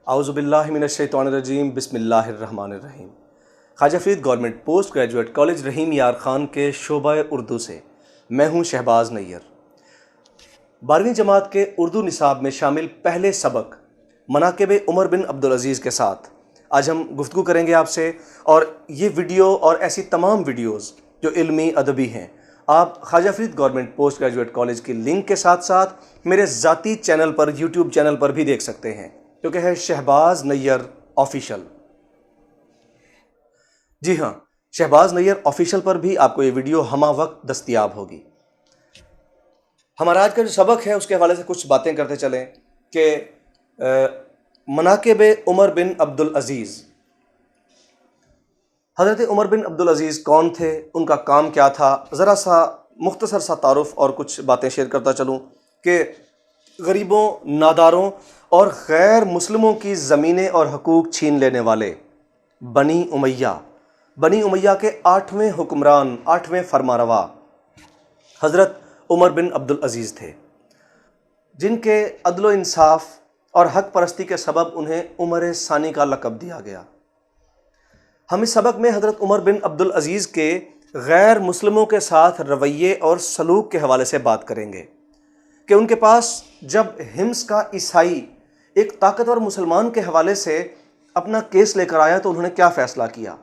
اعوذ باللہ من الشیطان الرجیم بسم اللہ الرحمن الرحیم۔ Khwaja Farid government post graduate college Rahim Yar Khan کے شعبہ اردو سے میں ہوں شہباز نیّر۔ 12ویں جماعت کے اردو نصاب میں شامل پہلے سبق مناقب عمر بن عبدالعزیز کے ساتھ آج ہم گفتگو کریں گے آپ سے، اور یہ ویڈیو اور ایسی تمام ویڈیوز جو علمی ادبی ہیں آپ Khwaja Farid government post graduate college کی لنک کے ساتھ ساتھ میرے ذاتی چینل پر یوٹیوب چینل پر بھی دیکھ سکتے ہیں، جو کہ ہے شہباز نیّر آفیشل۔ جی ہاں، شہباز نیّر آفیشل پر بھی آپ کو یہ ویڈیو ہمہ وقت دستیاب ہوگی۔ ہمارا آج کا جو سبق ہے اس کے حوالے سے کچھ باتیں کرتے چلیں کہ مناقب عمر بن عبدالعزیز۔ حضرت عمر بن عبدالعزیز کون تھے، ان کا کام کیا تھا، ذرا سا مختصر سا تعارف اور کچھ باتیں شیئر کرتا چلوں کہ غریبوں، ناداروں اور غیر مسلموں کی زمینیں اور حقوق چھین لینے والے بنی امیہ کے 8ویں حکمران، 8ویں فرمانروا حضرت عمر بن عبدالعزیز تھے، جن کے عدل و انصاف اور حق پرستی کے سبب انہیں عمر ثانی کا لقب دیا گیا۔ ہم اس سبق میں حضرت عمر بن عبدالعزیز کے غیر مسلموں کے ساتھ رویے اور سلوک کے حوالے سے بات کریں گے کہ ان کے پاس جب حمص کا عیسائی ایک طاقتور مسلمان کے حوالے سے اپنا کیس لے کر آیا تو انہوں نے کیا فیصلہ کیا،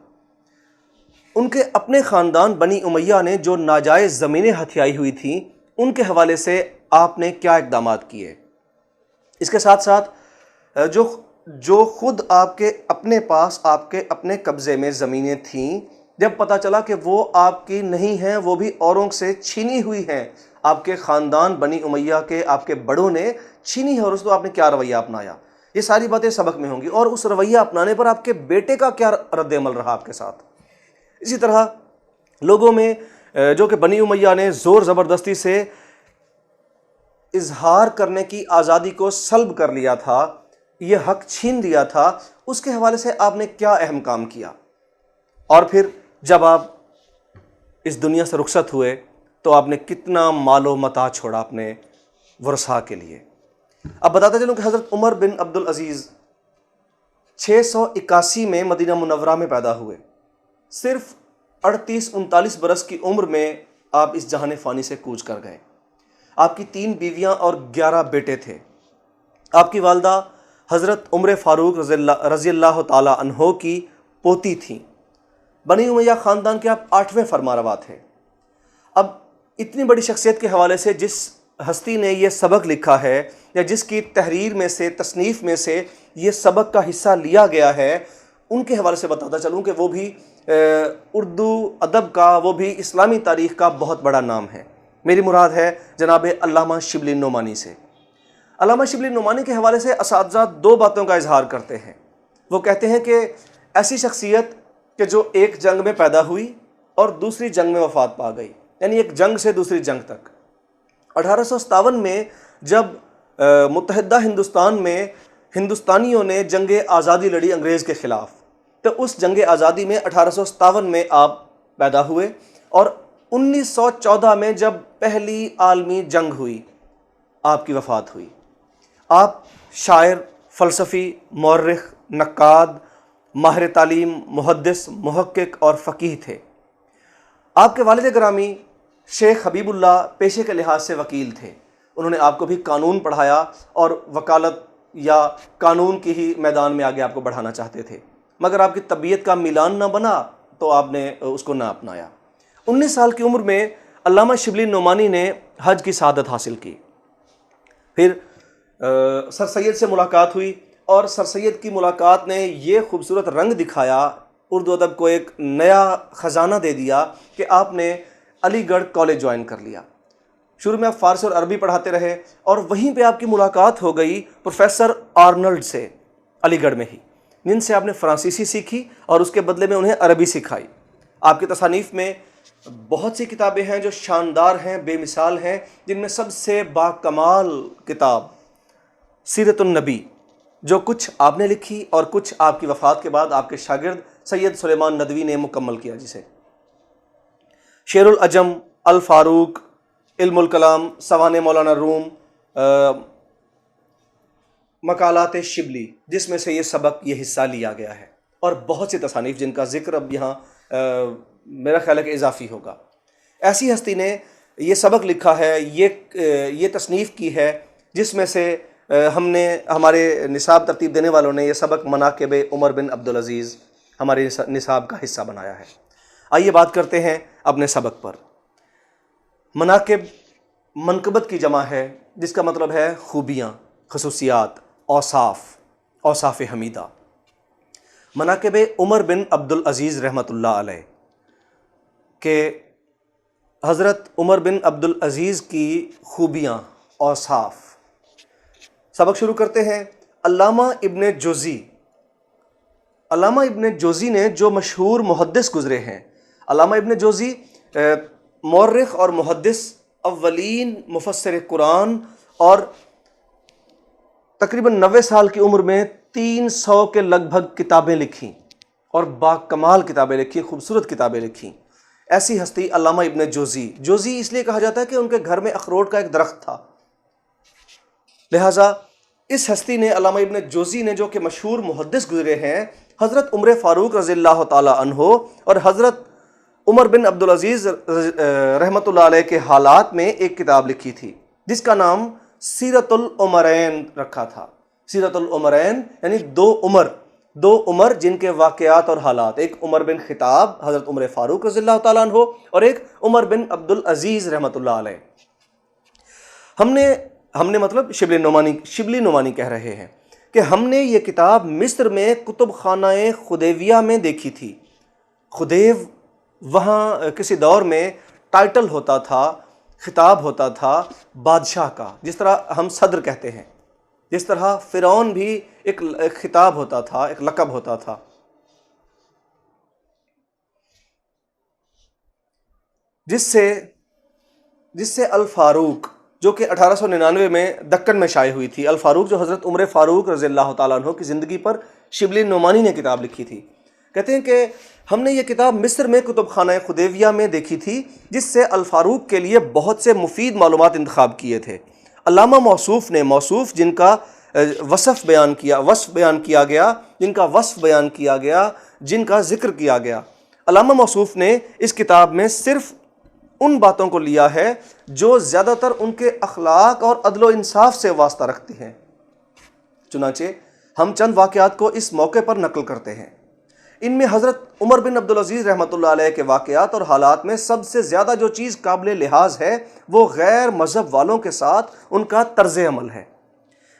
ان کے اپنے خاندان بنی امیہ نے جو ناجائز زمینیں ہتھیائی ہوئی تھیں ان کے حوالے سے آپ نے کیا اقدامات کیے۔ اس کے ساتھ ساتھ جو خود آپ کے اپنے پاس، آپ کے اپنے قبضے میں زمینیں تھیں، جب پتہ چلا کہ وہ آپ کی نہیں ہیں، وہ بھی اوروں سے چھینی ہوئی ہیں، آپ کے خاندان بنی امیہ کے آپ کے بڑوں نے چھینی ہے، اور اس تو آپ نے کیا رویہ اپنایا، یہ ساری باتیں سبق میں ہوں گی، اور اس رویہ اپنانے پر آپ کے بیٹے کا کیا رد عمل رہا آپ کے ساتھ۔ اسی طرح لوگوں میں جو کہ بنی امیہ نے زور زبردستی سے اظہار کرنے کی آزادی کو سلب کر لیا تھا، یہ حق چھین لیا تھا، اس کے حوالے سے آپ نے کیا اہم کام کیا، اور پھر جب آپ اس دنیا سے رخصت ہوئے تو آپ نے کتنا مال و متاع چھوڑا اپنے ورثاء کے لیے۔ اب بتاتے چلوں کہ حضرت عمر بن عبدالعزیز 681 میں مدینہ منورہ میں پیدا ہوئے۔ صرف 38-39 برس کی عمر میں آپ اس جہان فانی سے کوچ کر گئے۔ آپ کی 3 بیویاں اور 11 بیٹے تھے۔ آپ کی والدہ حضرت عمر فاروق رضی اللہ تعالی عنہ کی پوتی تھیں۔ بنی امیہ خاندان کے آپ 8ویں فرمانروا تھے۔ اب اتنی بڑی شخصیت کے حوالے سے جس ہستی نے یہ سبق لکھا ہے، یا جس کی تحریر میں سے، تصنیف میں سے یہ سبق کا حصہ لیا گیا ہے، ان کے حوالے سے بتاتا چلوں کہ وہ بھی اردو ادب کا، وہ بھی اسلامی تاریخ کا بہت بڑا نام ہے۔ میری مراد ہے جناب علامہ شبلی نعمانی سے۔ علامہ شبلی نعمانی کے حوالے سے اساتذہ 2 باتوں کا اظہار کرتے ہیں۔ وہ کہتے ہیں کہ ایسی شخصیت کہ جو ایک جنگ میں پیدا ہوئی اور دوسری جنگ میں وفات پا گئی، یعنی ایک جنگ سے دوسری جنگ تک۔ 1857 میں جب متحدہ ہندوستان میں ہندوستانیوں نے جنگ آزادی لڑی انگریز کے خلاف، تو اس جنگ آزادی میں 1857 میں آپ پیدا ہوئے، اور 1914 میں جب پہلی عالمی جنگ ہوئی آپ کی وفات ہوئی۔ آپ شاعر، فلسفی، مورخ، نقاد، ماہر تعلیم، محدث، محقق اور فقیہ تھے۔ آپ کے والد گرامی شیخ حبیب اللہ پیشے کے لحاظ سے وکیل تھے۔ انہوں نے آپ کو بھی قانون پڑھایا اور وکالت یا قانون کی ہی میدان میں آگے آپ کو بڑھانا چاہتے تھے، مگر آپ کی طبیعت کا میلان نہ بنا تو آپ نے اس کو نہ اپنایا۔ 19 سال کی عمر میں علامہ شبلی نعمانی نے حج کی سعادت حاصل کی۔ پھر سر سید سے ملاقات ہوئی، اور سر سید کی ملاقات نے یہ خوبصورت رنگ دکھایا، اردو ادب کو ایک نیا خزانہ دے دیا کہ آپ نے علی گڑھ کالج جوائن کر لیا۔ شروع میں آپ فارسی اور عربی پڑھاتے رہے، اور وہیں پہ آپ کی ملاقات ہو گئی پروفیسر آرنلڈ سے، علی گڑھ میں ہی، جن سے آپ نے فرانسیسی سیکھی اور اس کے بدلے میں انہیں عربی سکھائی۔ آپ کی تصانیف میں بہت سی کتابیں ہیں جو شاندار ہیں، بے مثال ہیں، جن میں سب سے باکمال کتاب سیرت النبی، جو کچھ آپ نے لکھی اور کچھ آپ کی وفات کے بعد آپ کے شاگرد سید سلیمان ندوی نے مکمل کیا، جسے شعر العجم، الفاروق، علم الکلام، سوانح مولانا روم، مقالات شبلی، جس میں سے یہ سبق، یہ حصہ لیا گیا ہے، اور بہت سی تصانیف جن کا ذکر اب یہاں میرا خیال ہے کہ اضافی ہوگا۔ ایسی ہستی نے یہ سبق لکھا ہے، یہ تصنیف کی ہے، جس میں سے ہم نے، ہمارے نصاب ترتیب دینے والوں نے یہ سبق مناقب عمر بن عبدالعزیز ہمارے نصاب کا حصہ بنایا ہے۔ آئیے بات کرتے ہیں اپنے سبق پر۔ مناقب منقبت کی جمع ہے، جس کا مطلب ہے خوبیاں، خصوصیات، اوصاف حمیدہ۔ مناقب عمر بن عبدالعزیز رحمۃ اللہ علیہ کہ حضرت عمر بن عبدالعزیز کی خوبیاں، اوصاف۔ سبق شروع کرتے ہیں۔ علامہ ابن جوزی نے جو مشہور محدث گزرے ہیں، علامہ ابن جوزی مورخ اور محدث، اولین مفسر قرآن، اور تقریباً 90 سال کی عمر میں 300 کے لگ بھگ کتابیں لکھیں، اور با کمال کتابیں لکھیں، خوبصورت کتابیں لکھیں۔ ایسی ہستی علامہ ابن جوزی اس لیے کہا جاتا ہے کہ ان کے گھر میں اخروٹ کا ایک درخت تھا، لہٰذا اس ہستی نے، علامہ ابن جوزی نے، جو کہ مشہور محدث گزرے ہیں، حضرت عمر فاروق رضی اللہ تعالی عنہ اور حضرت عمر بن عبدالعزیز رحمۃ اللہ علیہ کے حالات میں ایک کتاب لکھی تھی، جس کا نام سیرت العمرین رکھا تھا۔ سیرت العمرین یعنی دو عمر جن کے واقعات اور حالات، ایک عمر بن خطاب حضرت عمر فاروق رضی اللہ تعالیٰ عنہ، اور ایک عمر بن عبدالعزیز رحمۃ اللہ علیہ۔ ہم نے مطلب شبلی نعمانی کہہ رہے ہیں کہ ہم نے یہ کتاب مصر میں کتب خانہ خدیویہ میں دیکھی تھی۔ خدیو وہاں کسی دور میں ٹائٹل ہوتا تھا، خطاب ہوتا تھا بادشاہ کا، جس طرح ہم صدر کہتے ہیں، جس طرح فرعون بھی ایک خطاب ہوتا تھا، ایک لقب ہوتا تھا۔ جس سے الفاروق، جو کہ 1899 میں دکن میں شائع ہوئی تھی، الفاروق جو حضرت عمر فاروق رضی اللہ تعالیٰ عنہ کی زندگی پر شبلی نعمانی نے کتاب لکھی تھی، کہتے ہیں کہ ہم نے یہ کتاب مصر میں کتب خانہ خدیویہ میں دیکھی تھی، جس سے الفاروق کے لیے بہت سے مفید معلومات انتخاب کیے تھے۔ علامہ موصوف جن کا وصف بیان کیا گیا، جن کا ذکر کیا گیا، علامہ موصوف نے اس کتاب میں صرف ان باتوں کو لیا ہے جو زیادہ تر ان کے اخلاق اور عدل و انصاف سے واسطہ رکھتی ہیں۔ چنانچہ ہم چند واقعات کو اس موقع پر نقل کرتے ہیں۔ ان میں حضرت عمر بن عبدالعزیز رحمۃ اللہ علیہ کے واقعات اور حالات میں سب سے زیادہ جو چیز قابل لحاظ ہے، وہ غیر مذہب والوں کے ساتھ ان کا طرز عمل ہے۔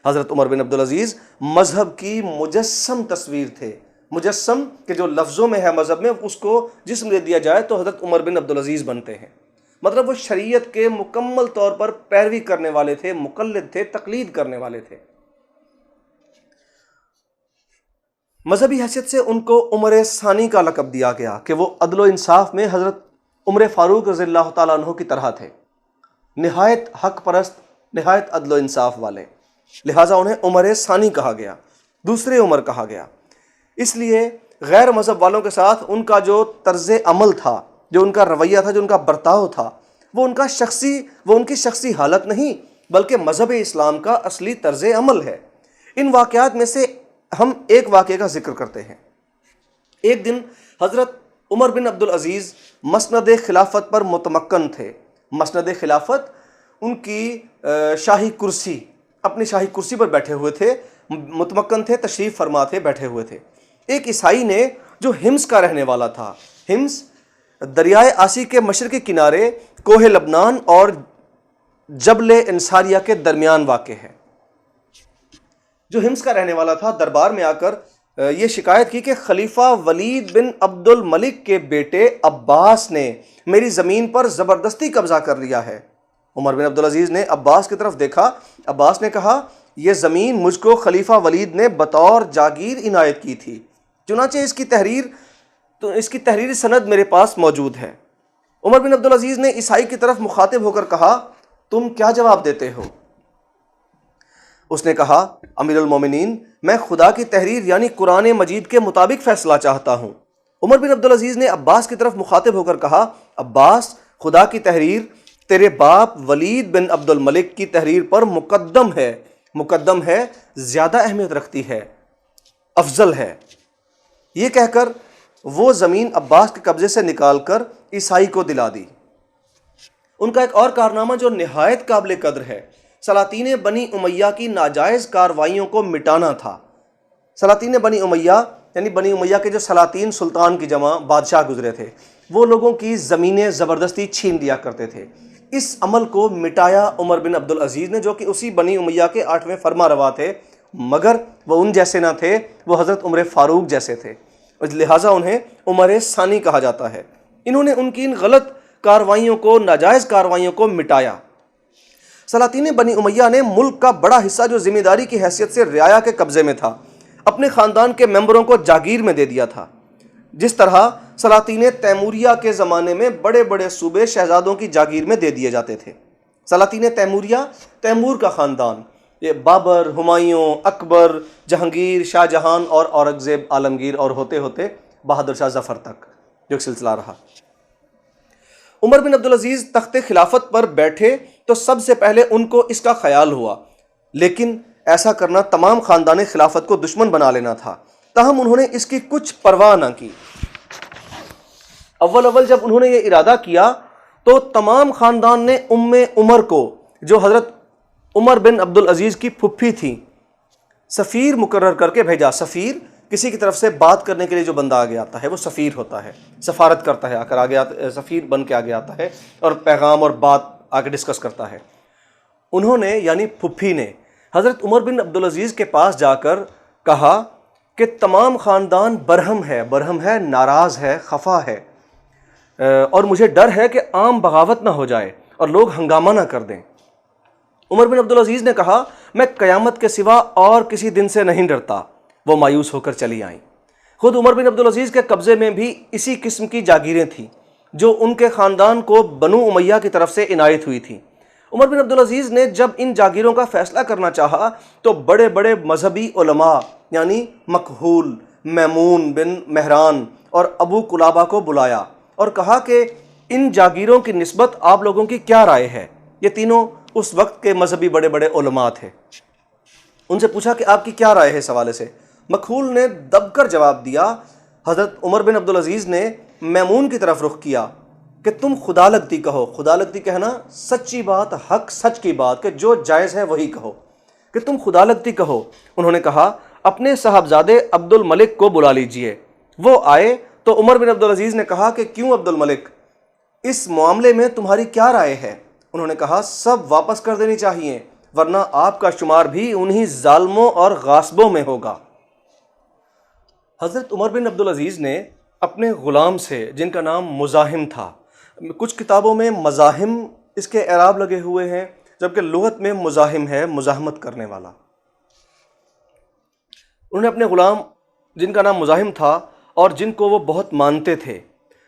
حضرت عمر بن عبدالعزیز مذہب کی مجسم تصویر تھے۔ مجسم کہ جو لفظوں میں ہے مذہب میں، اس کو جسم دے دیا جائے تو حضرت عمر بن عبدالعزیز بنتے ہیں۔ مطلب وہ شریعت کے مکمل طور پر پیروی کرنے والے تھے، مقلد تھے، تقلید کرنے والے تھے۔ مذہبی حیثیت سے ان کو عمر ثانی کا لقب دیا گیا کہ وہ عدل و انصاف میں حضرت عمر فاروق رضی اللہ تعالیٰ عنہ کی طرح تھے، نہایت حق پرست، نہایت عدل و انصاف والے، لہٰذا انہیں عمر ثانی کہا گیا، دوسرے عمر کہا گیا۔ اس لیے غیر مذہب والوں کے ساتھ ان کا جو طرز عمل تھا، جو ان کا رویہ تھا، جو ان کا برتاؤ تھا، وہ ان کی شخصی حالت نہیں، بلکہ مذہب اسلام کا اصلی طرز عمل ہے۔ ان واقعات میں سے ہم ایک واقعے کا ذکر کرتے ہیں۔ ایک دن حضرت عمر بن عبدالعزیز مسند خلافت پر متمکن تھے۔ مسند خلافت ان کی شاہی کرسی، اپنی شاہی کرسی پر بیٹھے ہوئے تھے، متمکن تھے، تشریف فرما تھے، بیٹھے ہوئے تھے۔ ایک عیسائی نے جو حمص کا رہنے والا تھا، حمص دریائے آسی کے مشرقی کنارے کوہ لبنان اور جبل انصاریہ کے درمیان واقع ہے، جو حمص کا رہنے والا تھا، دربار میں آ کر یہ شکایت کی کہ خلیفہ ولید بن عبد الملک کے بیٹے عباس نے میری زمین پر زبردستی قبضہ کر لیا ہے۔ عمر بن عبدالعزیز نے عباس کی طرف دیکھا۔ عباس نے کہا، یہ زمین مجھ کو خلیفہ ولید نے بطور جاگیر عنایت کی تھی، چنانچہ اس کی تحریری سند میرے پاس موجود ہے۔ عمر بن عبدالعزیز نے عیسائی کی طرف مخاطب ہو کر کہا، تم کیا جواب دیتے ہو؟ اس نے کہا، امیر المومنین، میں خدا کی تحریر یعنی قرآن مجید کے مطابق فیصلہ چاہتا ہوں۔ عمر بن عبدالعزیز نے عباس کی طرف مخاطب ہو کر کہا، عباس، خدا کی تحریر تیرے باپ ولید بن عبد الملک کی تحریر پر مقدم ہے، مقدم ہے، زیادہ اہمیت رکھتی ہے، افضل ہے۔ یہ کہہ کر وہ زمین عباس کے قبضے سے نکال کر عیسائی کو دلا دی۔ ان کا ایک اور کارنامہ جو نہایت قابل قدر ہے، سلاطین بنی امیہ کی ناجائز کارروائیوں کو مٹانا تھا۔ سلاطین بنی امیہ یعنی بنی امیہ کے جو سلاطین، سلطان کی جمع بادشاہ گزرے تھے، وہ لوگوں کی زمینیں زبردستی چھین لیا کرتے تھے۔ اس عمل کو مٹایا عمر بن عبدالعزیز نے، جو کہ اسی بنی امیہ کے 8ویں فرما روا تھے، مگر وہ ان جیسے نہ تھے، وہ حضرت عمر فاروق جیسے تھے، لہٰذا انہیں عمر ثانی کہا جاتا ہے۔ انہوں نے ان کی ان غلط کارروائیوں کو، ناجائز کارروائیوں کو مٹایا۔ سلاطین بنی امیہ نے ملک کا بڑا حصہ جو ذمہ داری کی حیثیت سے رعایا کے قبضے میں تھا، اپنے خاندان کے ممبروں کو جاگیر میں دے دیا تھا۔ جس طرح سلاطین تیموریہ کے زمانے میں بڑے بڑے صوبے شہزادوں کی جاگیر میں دے دیے جاتے تھے۔ سلاطین تیموریہ، تیمور کا خاندان، یہ بابر، ہمایوں، اکبر، جہانگیر، شاہ جہان اور اورنگزیب عالمگیر اور ہوتے ہوتے بہادر شاہ ظفر تک جو ایک سلسلہ رہا۔ عمر بن عبدالعزیز تخت خلافت پر بیٹھے تو سب سے پہلے ان کو اس کا خیال ہوا، لیکن ایسا کرنا تمام خاندان خلافت کو دشمن بنا لینا تھا۔ تاہم انہوں نے اس کی کچھ پرواہ نہ کی۔ اول جب انہوں نے یہ ارادہ کیا تو تمام خاندان نے عمر کو، جو حضرت عمر بن عبدالعزیز کی پھپھی تھی، سفیر مقرر کر کے بھیجا۔ سفیر کسی کی طرف سے بات کرنے کے لیے جو بندہ آگے آتا ہے وہ سفیر ہوتا ہے، سفارت کرتا ہے، آ کر آگے سفیر بن کے آگے آتا ہے اور پیغام اور بات آگے ڈسکس کرتا ہے۔ انہوں نے یعنی پھپھی نے حضرت عمر بن عبدالعزیز کے پاس جا کر کہا کہ تمام خاندان برہم ہے، ناراض ہے، خفا ہے، اور مجھے ڈر ہے کہ عام بغاوت نہ ہو جائے اور لوگ ہنگامہ نہ کر دیں۔ عمر بن عبدالعزیز نے کہا، میں قیامت کے سوا اور کسی دن سے نہیں ڈرتا۔ وہ مایوس ہو کر چلی آئیں۔ خود عمر بن عبدالعزیز کے قبضے میں بھی اسی قسم کی جاگیریں تھیں جو ان کے خاندان کو بنو امیہ کی طرف سے عنایت ہوئی تھیں۔ عمر بن عبدالعزیز نے جب ان جاگیروں کا فیصلہ کرنا چاہا تو بڑے بڑے مذہبی علماء یعنی مکحول، میمون بن مہران اور ابو قلابہ کو بلایا اور کہا کہ ان جاگیروں کی نسبت آپ لوگوں کی کیا رائے ہے؟ یہ تینوں اس وقت کے مذہبی بڑے بڑے علماء تھے۔ ان سے پوچھا کہ آپ کی کیا رائے ہے اس حوالے سے؟ مکحول نے دب کر جواب دیا۔ حضرت عمر بن عبدالعزیز نے میمون کی طرف رخ کیا کہ تم خدا لگتی کہو۔ خدا لگتی کہنا سچی بات، حق سچ کی بات، کہ جو جائز ہے وہی کہو، کہ تم خدا لگتی کہو۔ انہوں نے کہا، اپنے صاحبزادے عبد الملک کو بلا لیجئے۔ وہ آئے تو عمر بن عبدالعزیز نے کہا کہ کیوں عبد الملک، اس معاملے میں تمہاری کیا رائے ہے؟ انہوں نے کہا، سب واپس کر دینی چاہیے، ورنہ آپ کا شمار بھی انہی ظالموں اور غاصبوں میں ہوگا۔ حضرت عمر بن عبدالعزیز نے اپنے غلام سے، جن کا نام مزاحم تھا، کچھ کتابوں میں مزاحم اس کے اعراب لگے ہوئے ہیں، جبکہ لغت میں مزاحم ہے، مزاحمت کرنے والا۔ انہوں نے اپنے غلام، جن کا نام مزاحم تھا اور جن کو وہ بہت مانتے تھے،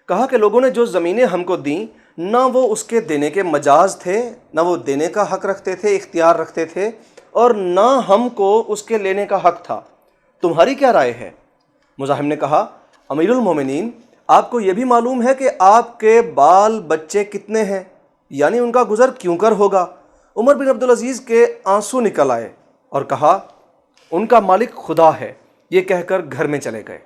کہا کہ لوگوں نے جو زمینیں ہم کو دیں، نہ وہ اس کے دینے کے مجاز تھے، نہ وہ دینے کا حق رکھتے تھے، اختیار رکھتے تھے، اور نہ ہم کو اس کے لینے کا حق تھا۔ تمہاری کیا رائے ہے؟ مزاحم نے کہا، امیر المومنین، آپ کو یہ بھی معلوم ہے کہ آپ کے بال بچے کتنے ہیں، یعنی ان کا گزر کیوں کر ہوگا؟ عمر بن عبدالعزیز کے آنسو نکل آئے اور کہا، ان کا مالک خدا ہے۔ یہ کہہ کر گھر میں چلے گئے۔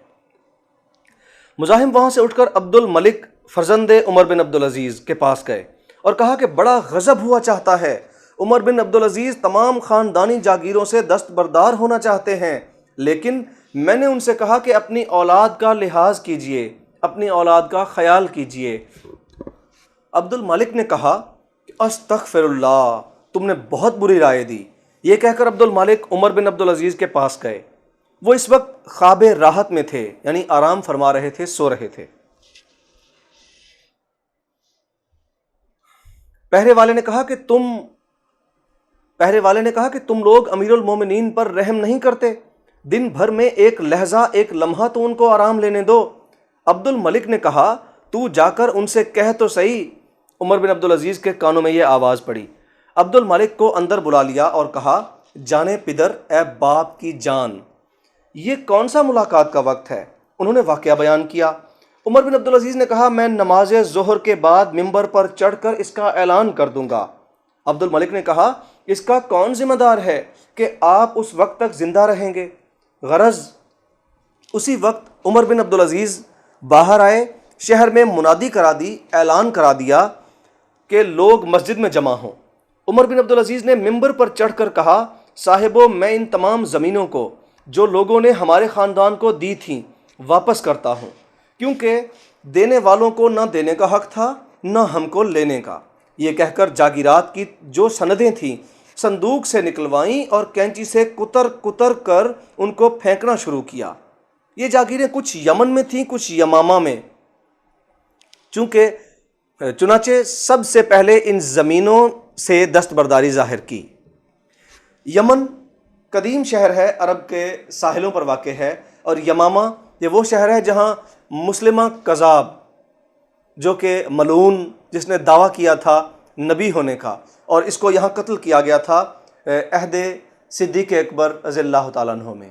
مزاحم وہاں سے اٹھ کر عبد الملک فرزند عمر بن عبدالعزیز کے پاس گئے اور کہا کہ بڑا غضب ہوا چاہتا ہے، عمر بن عبدالعزیز تمام خاندانی جاگیروں سے دستبردار ہونا چاہتے ہیں، لیکن میں نے ان سے کہا کہ اپنی اولاد کا لحاظ کیجئے، اپنی اولاد کا خیال کیجئے۔ عبد الملک نے کہا، استغفر اللہ، تم نے بہت بری رائے دی۔ یہ کہہ کر عبد الملک عمر بن عبدالعزیز کے پاس گئے۔ وہ اس وقت خواب راحت میں تھے، یعنی آرام فرما رہے تھے، سو رہے تھے۔ پہرے والے نے کہا کہ تم لوگ امیر المومنین پر رحم نہیں کرتے، دن بھر میں ایک لحظہ، ایک لمحہ تو ان کو آرام لینے دو۔ عبد الملک نے کہا، تو جا کر ان سے کہہ تو صحیح۔ عمر بن عبدالعزیز کے کانوں میں یہ آواز پڑی۔ عبد الملک کو اندر بلا لیا اور کہا، جانے پدر، اے باپ کی جان، یہ کون سا ملاقات کا وقت ہے؟ انہوں نے واقعہ بیان کیا۔ عمر بن عبدالعزیز نے کہا، میں نماز ظہر کے بعد ممبر پر چڑھ کر اس کا اعلان کر دوں گا۔ عبد الملک نے کہا، اس کا کون ذمہ دار ہے کہ آپ اس وقت تک زندہ رہیں گے؟ غرض اسی وقت عمر بن عبدالعزیز باہر آئے، شہر میں منادی کرا دی، اعلان کرا دیا کہ لوگ مسجد میں جمع ہوں۔ عمر بن عبدالعزیز نے ممبر پر چڑھ کر کہا، صاحبو، میں ان تمام زمینوں کو جو لوگوں نے ہمارے خاندان کو دی تھیں واپس کرتا ہوں، کیونکہ دینے والوں کو نہ دینے کا حق تھا نہ ہم کو لینے کا۔ یہ کہہ کر جاگیرات کی جو سندیں تھیں صندوق سے نکلوائیں اور کینچی سے کتر کتر کر ان کو پھینکنا شروع کیا۔ یہ جاگیریں کچھ یمن میں تھیں، کچھ یمامہ میں۔ چنانچہ سب سے پہلے ان زمینوں سے دستبرداری ظاہر کی۔ یمن قدیم شہر ہے، عرب کے ساحلوں پر واقع ہے، اور یمامہ یہ وہ شہر ہے جہاں مسلمہ کذاب، جو کہ ملعون، جس نے دعویٰ کیا تھا نبی ہونے کا، اور اس کو یہاں قتل کیا گیا تھا عہد صدیق اکبر رضی اللہ تعالیٰ عنہ میں۔